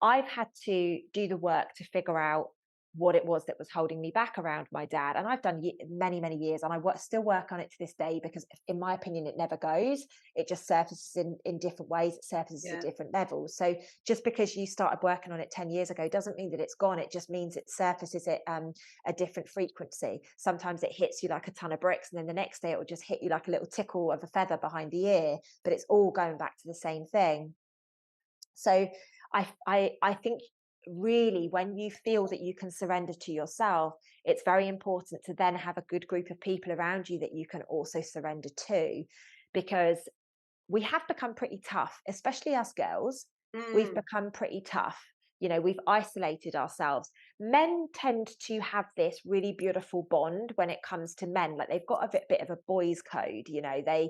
I've had to do the work to figure out what it was that was holding me back around my dad. And I've done many, many years, and I still work on it to this day, because in my opinion, it never goes. It just surfaces in different ways. It surfaces at Yeah. different levels. So just because you started working on it 10 years ago doesn't mean that it's gone. It just means it surfaces at a different frequency. Sometimes it hits you like a ton of bricks, and then the next day it will just hit you like a little tickle of a feather behind the ear, but it's all going back to the same thing. So I think really, when you feel that you can surrender to yourself, it's very important to then have a good group of people around you that you can also surrender to, because we have become pretty tough, especially us girls. We've Mm, become pretty tough. We've isolated ourselves. Men tend to have this really beautiful bond when it comes to men. Like, they've got a bit of a boys' code. They,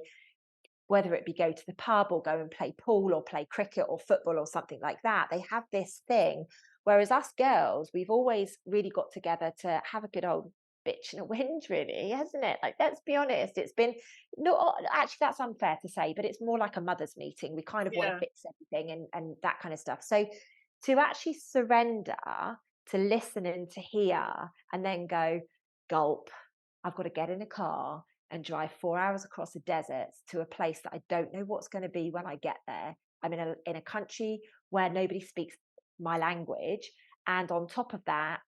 whether it be go to the pub or go and play pool or play cricket or football or something like that, they have this thing. Whereas us girls, we've always really got together to have a good old bitch and a whinge, really, hasn't it? Like, let's be honest, it's been, no, actually, that's unfair to say, but it's more like a mother's meeting. We kind of want to yeah. fix everything and that kind of stuff. So to actually surrender, to listen and to hear, and then go, gulp, I've got to get in a car and drive 4 hours across a desert to a place that I don't know what's going to be when I get there. I'm in a country where nobody speaks my language, and on top of that,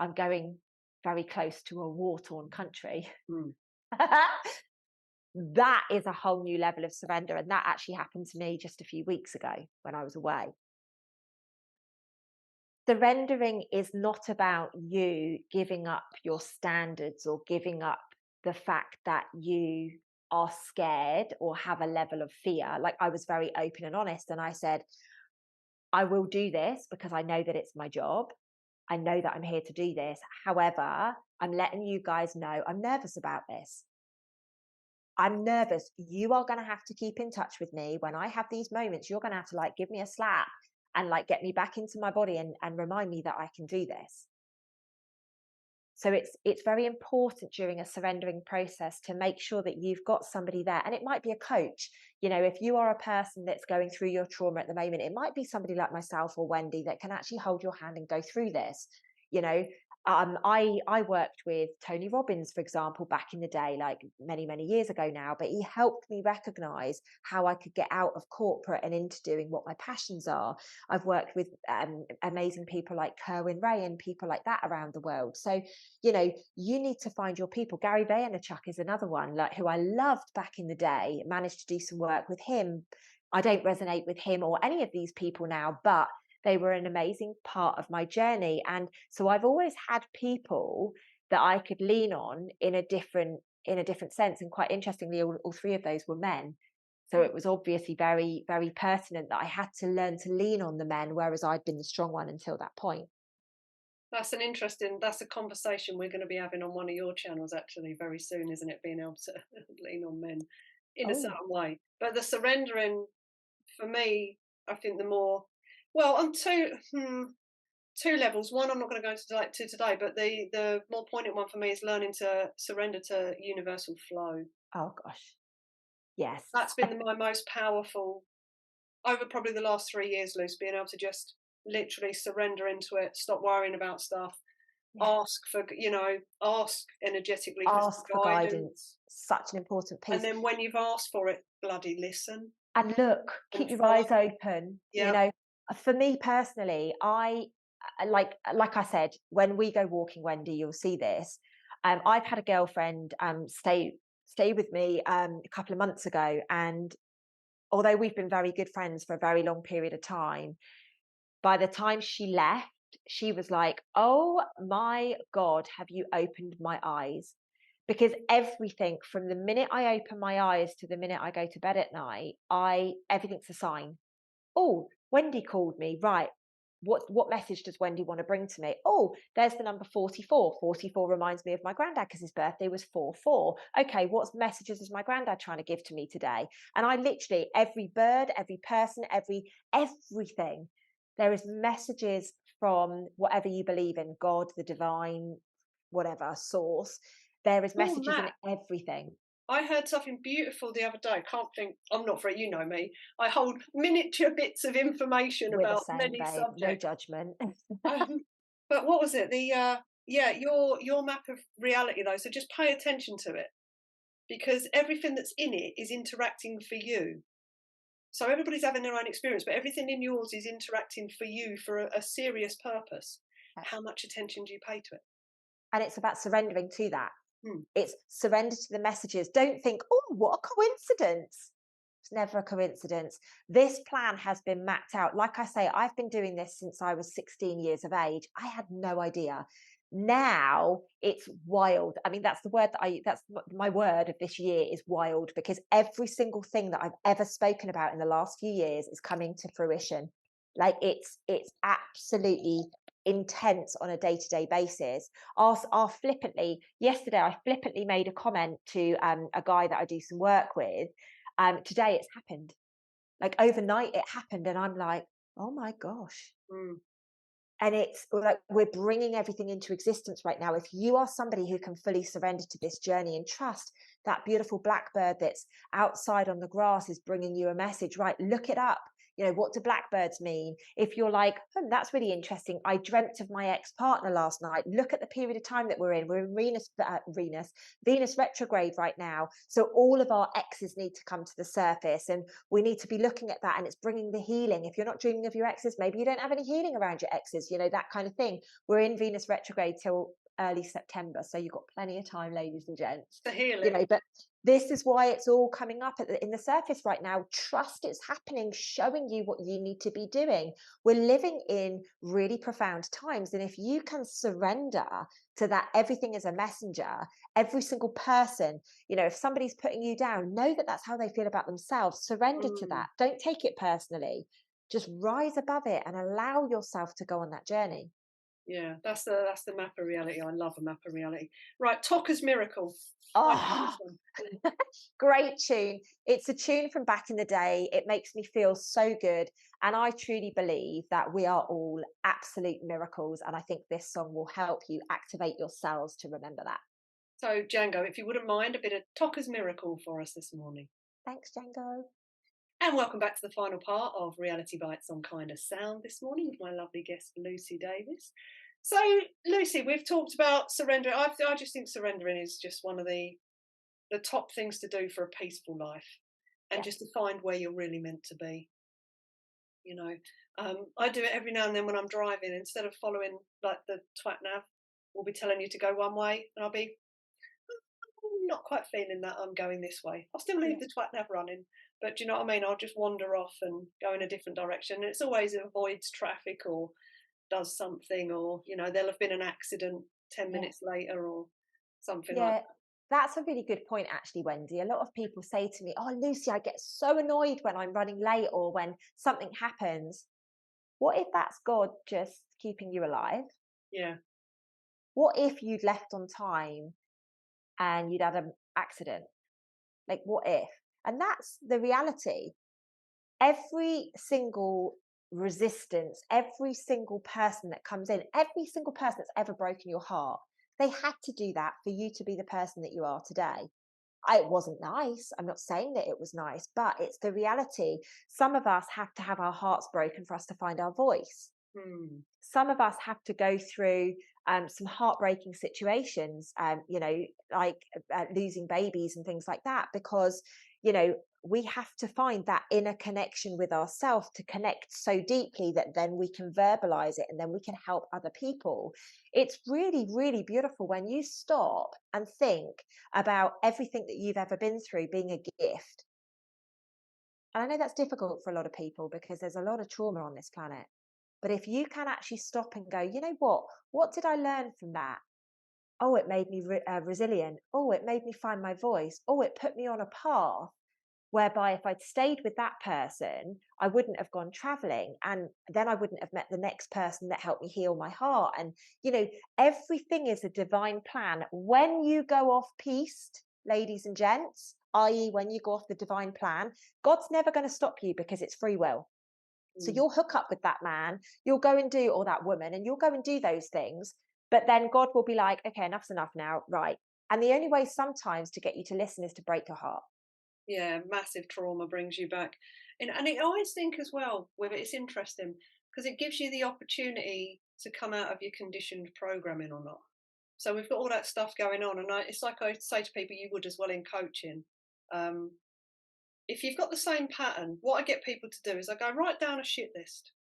I'm going very close to a war-torn country. Mm. That is a whole new level of surrender, and that actually happened to me just a few weeks ago when I was away. Surrendering is not about you giving up your standards or giving up the fact that you are scared or have a level of fear. Like, I was very open and honest, and I said, I will do this because I know that it's my job. I know that I'm here to do this. However, I'm letting you guys know I'm nervous about this. I'm nervous. You are going to have to keep in touch with me when I have these moments. You're going to have to, like, give me a slap and, like, get me back into my body and remind me that I can do this. So it's very important during a surrendering process to make sure that you've got somebody there. And it might be a coach. If you are a person that's going through your trauma at the moment, it might be somebody like myself or Wendy that can actually hold your hand and go through this. You know, I worked with Tony Robbins, for example, back in the day, like many, many years ago now, but he helped me recognize how I could get out of corporate and into doing what my passions are. I've worked with amazing people like Kerwin Ray and people like that around the world. So you need to find your people. Gary Vaynerchuk is another one, like, who I loved back in the day. Managed to do some work with him. I don't resonate with him or any of these people now, but they were an amazing part of my journey. And so I've always had people that I could lean on in a different sense. And quite interestingly, all three of those were men. So it was obviously very, very pertinent that I had to learn to lean on the men, whereas I'd been the strong one until that point. That's a conversation we're going to be having on one of your channels actually very soon, isn't it? Being able to lean on men in a Oh, certain way. But the surrendering, for me, I think the more, well, on two levels. One, I'm not going to go to today, but the more poignant one for me is learning to surrender to universal flow. oh gosh. Yes. That's been my most powerful over probably the last 3 years, Luce, being able to just literally surrender into it, stop worrying about stuff, Yeah. ask energetically for some Ask for guidance. guidance. Such an important And piece. then when you've asked for it, bloody listen And look, and keep your follow. eyes open. Yeah. For me personally, like I said, when we go walking, Wendy, you'll see this. I've had a girlfriend stay with me a couple of months ago, and although we've been very good friends for a very long period of time, by the time she left, she was like, "Oh my God, have you opened my eyes?" Because everything from the minute I open my eyes to the minute I go to bed at night, everything's a sign. Oh, Wendy called me. Right. What message does Wendy want to bring to me? Oh, there's the number 44. 44 reminds me of my granddad because his birthday was 4-4. Okay, what messages is my granddad trying to give to me today? And I literally, every bird, every person, everything, there is messages from whatever you believe in, God, the divine, whatever source. There is Oh, messages in Matt, everything. I heard something beautiful the other day. Can't think, I'm not for it, you know me. I hold miniature bits of information We're the about same, many babe. No subjects. judgment. Um, But what was it? Your map of reality though. So just pay attention to it because everything that's in it is interacting for you. So everybody's having their own experience, but everything in yours is interacting for you for a serious purpose. How much attention do you pay to it? And it's about surrendering to that. Hmm. It's surrender to the messages. Don't think, oh, what a coincidence. It's never a coincidence. This plan has been mapped out. Like I say, I've been doing this since I was 16 years of age. I had no idea. Now it's wild. I mean, that's the word that's my word of this year is wild, because every single thing that I've ever spoken about in the last few years is coming to fruition. Like it's absolutely intense on a day-to-day basis. Our flippantly yesterday, I flippantly made a comment to a guy that I do some work with. Today it's happened. Like overnight it happened, and I'm like, oh my gosh. Mm. And it's like we're bringing everything into existence right now. If you are somebody who can fully surrender to this journey and trust that beautiful blackbird that's outside on the grass is bringing you a message, right? Look it up. You know, what do blackbirds mean? If you're like, that's really interesting. I dreamt of my ex-partner last night. Look at the period of time that we're in. We're in Venus retrograde right now. So all of our exes need to come to the surface, and we need to be looking at that, and it's bringing the healing. If you're not dreaming of your exes, maybe you don't have any healing around your exes, you know, that kind of thing. We're in Venus retrograde till early September, so you've got plenty of time, ladies and gents, To heal you it. know. But this is why it's all coming up in the surface right now. Trust it's happening, showing you what you need to be doing. We're living in really profound times, and if you can surrender to that, everything is a messenger. Every single person, you know, if somebody's putting you down, know that that's how they feel about themselves. Surrender to Mm. that. Don't take it personally. Just rise above it and allow yourself to go on that journey. Yeah, that's the map of reality. I love a map of reality. Right, Tokka's Miracle. Why do you think Oh, this one? great tune. It's a tune from back in the day. It makes me feel so good. And I truly believe that we are all absolute miracles. And I think this song will help you activate your cells to remember that. So, Django, if you wouldn't mind, a bit of Tokka's Miracle for us this morning. Thanks, Django. And welcome back to the final part of Reality Bites on Kindasound this morning with my lovely guest, Lucy Davis. So, Lucy, we've talked about surrender. I just think surrendering is just one of the top things to do for a peaceful life, and Yes. just to find where you're really meant to be. You know, I do it every now and then when I'm driving. Instead of following like the twat nav, will be telling you to go one way, and I'll be not quite feeling that I'm going this way. I'll still leave Yeah. the twat nav running, but do you know what I mean? I'll just wander off and go in a different direction. And it's always avoids traffic or does something, or there'll have been an accident 10 Yeah. minutes later or something like Yeah. that. That's a really good point, actually, Wendy. A lot of people say to me, oh, Lucy, I get so annoyed when I'm running late or when something happens. What if that's God just keeping you alive? Yeah. What if you'd left on time and you'd had an accident? Like, what if? And that's the reality. Every single resistance, every single person that comes in, every single person that's ever broken your heart, they had to do that for you to be the person that you are today. It wasn't nice. I'm not saying that it was nice, but it's the reality. Some of us have to have our hearts broken for us to find our voice. Hmm. Some of us have to go through some heartbreaking situations, like losing babies and things like that, because, we have to find that inner connection with ourselves to connect so deeply that then we can verbalize it and then we can help other people. It's really, really beautiful when you stop and think about everything that you've ever been through being a gift. And I know that's difficult for a lot of people because there's a lot of trauma on this planet. But if you can actually stop and go, you know what? What did I learn from that? Oh, it made me resilient. Oh, it made me find my voice. Oh, it put me on a path whereby if I'd stayed with that person, I wouldn't have gone traveling. And then I wouldn't have met the next person that helped me heal my heart. And, everything is a divine plan. When you go off piste, ladies and gents, i.e., when you go off the divine plan, God's never going to stop you because it's free will. So Hmm. you'll hook up with that man, you'll go and do, or that woman, and you'll go and do those things. But then God will be like, okay, enough's enough now. Right. And the only way sometimes to get you to listen is to break your heart. Yeah, massive trauma brings you back. And I always think as well with it, it's interesting because it gives you the opportunity to come out of your conditioned programming or not. So we've got all that stuff going on, and it's like I say to people, you would as well in coaching. Um, if you've got the same pattern, what I get people to do is I go write down a shit list,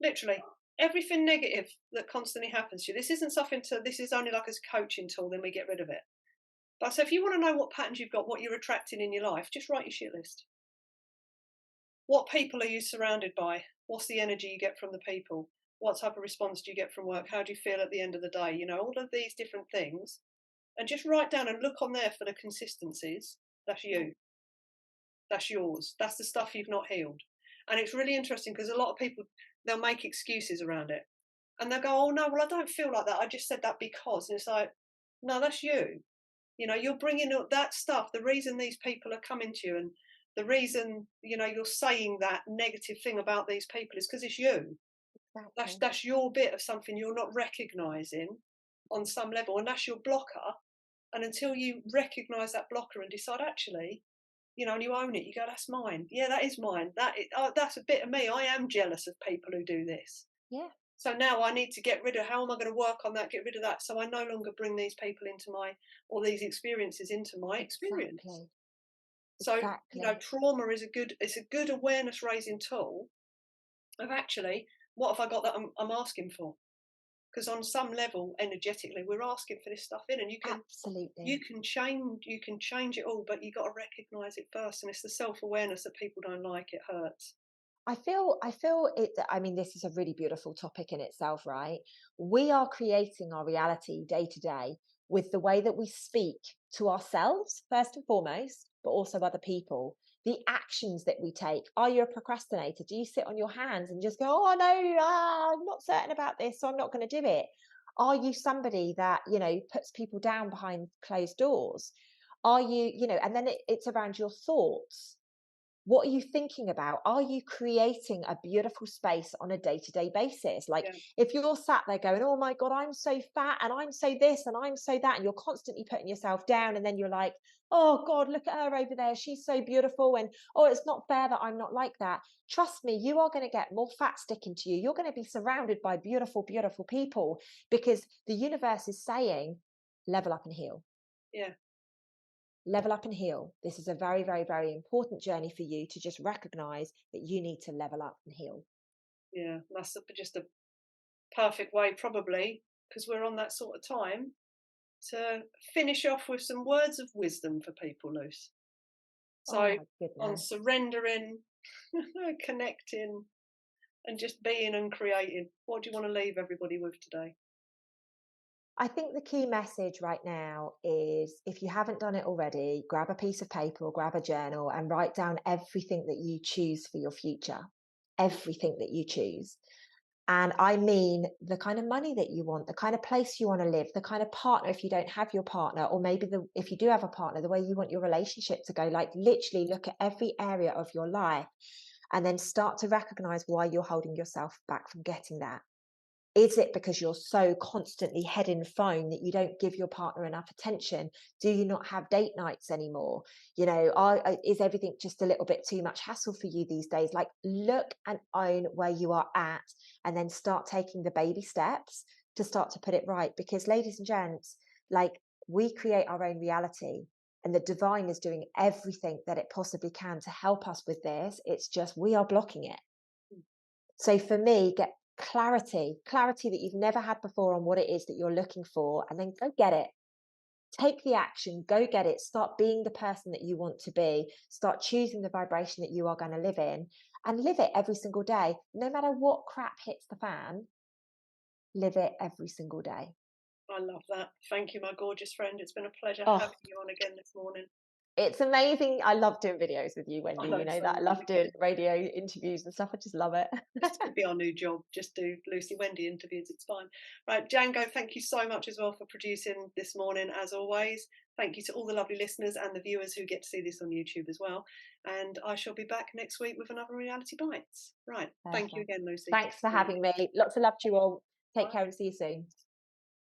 literally everything negative that constantly happens to you. This isn't something to. This is only like as a coaching tool. Then we get rid of it. But so if you want to know what patterns you've got, what you're attracting in your life, just write your shit list. What people are you surrounded by? What's the energy you get from the people? What type of response do you get from work? How do you feel at the end of the day? You know, all of these different things. And just write down and look on there for the consistencies. That's Yeah. you. That's yours. That's the stuff you've not healed. And it's really interesting because a lot of people, they'll make excuses around it. And they'll go, oh, no, well, I don't feel like that. I just said that because. And it's like, no, that's you. You know, you're bringing up that stuff. The reason these people are coming to you and the reason, you know, you're saying that negative thing about these people is because it's you. Exactly. That's your bit of something you're not recognizing on some level. And that's your blocker. And until you recognize that blocker and decide, actually, you know, and you own it, you go, that's mine. Yeah, that is mine. That's a bit of me. I am jealous of people who do this. Yeah, So now I need to get rid of, how am I going to work on that, get rid of that, so I no longer bring these people into my, or these experiences into my experience. exactly. So, you know, Exactly. trauma is it's a good awareness raising tool of actually, what have I got that I'm asking for? Because on some level, energetically, we're asking for this stuff in, and Absolutely. you can change it all, but you got to recognize it first. And it's the self awareness that people don't like. It hurts. I feel it. I mean, this is a really beautiful topic in itself, right? We are creating our reality day to day with the way that we speak to ourselves, first and foremost, but also other people. The actions that we take. Are you a procrastinator? Do you sit on your hands and just go, oh no, I'm not certain about this, so I'm not going to do it? Are you somebody that, puts people down behind closed doors? Are you, and then it's around your thoughts. What are you thinking about? Are you creating a beautiful space on a day-to-day basis? Like, Yeah, if you're sat there going, oh my God, I'm so fat and I'm so this and I'm so that, and you're constantly putting yourself down, and then you're like, oh God, look at her over there, she's so beautiful, and oh, it's not fair that I'm not like that. Trust me, you are going to get more fat sticking to you. You're going to be surrounded by beautiful, beautiful people, because the universe is saying, level up and heal. yeah, Level up and heal. This is a very, very, very important journey for you to just recognize that you need to level up and heal. yeah. Just a perfect way, probably, because we're on that sort of time to finish off with some words of wisdom for people, Luce. Oh So, my on goodness. surrendering, connecting, and just being and creating, what do you want to leave everybody with today? I think the key message right now is, if you haven't done it already, grab a piece of paper or grab a journal and write down everything that you choose for your future. Everything that you choose. And I mean the kind of money that you want, the kind of place you want to live, the kind of partner, if you don't have your partner, or maybe if you do have a partner, the way you want your relationship to go. Like, literally look at every area of your life and then start to recognize why you're holding yourself back from getting that. Is it because you're so constantly head in phone that you don't give your partner enough attention? Do you not have date nights anymore? Is everything just a little bit too much hassle for you these days? Like, look and own where you are at, and then start taking the baby steps to start to put it right. Because, ladies and gents, like, we create our own reality, and the divine is doing everything that it possibly can to help us with this. It's just we are blocking it. So for me, get clarity that you've never had before on what it is that you're looking for, and then go get it. Take the action, go get it. Start being the person that you want to be. Start choosing the vibration that you are going to live in, and live it every single day. No matter what crap hits the fan, live it every single day. I love that. Thank you, my gorgeous friend. It's been a pleasure Oh, having you on again this morning. it's amazing. I love doing videos with you, I Wendy. know You it's know so that. I love lovely. doing radio interviews and stuff. I just love it. This could be our new job. Just do Lucy Wendy interviews. It's fine. Right, Django, thank you so much as well for producing this morning, as always. Thank you to all the lovely listeners and the viewers who get to see this on YouTube as well. And I shall be back next week with another Reality Bites. Right. Thank you Perfect. again, Lucy. Thanks for having me. Lots of love to you all. Take Bye. care and see you soon.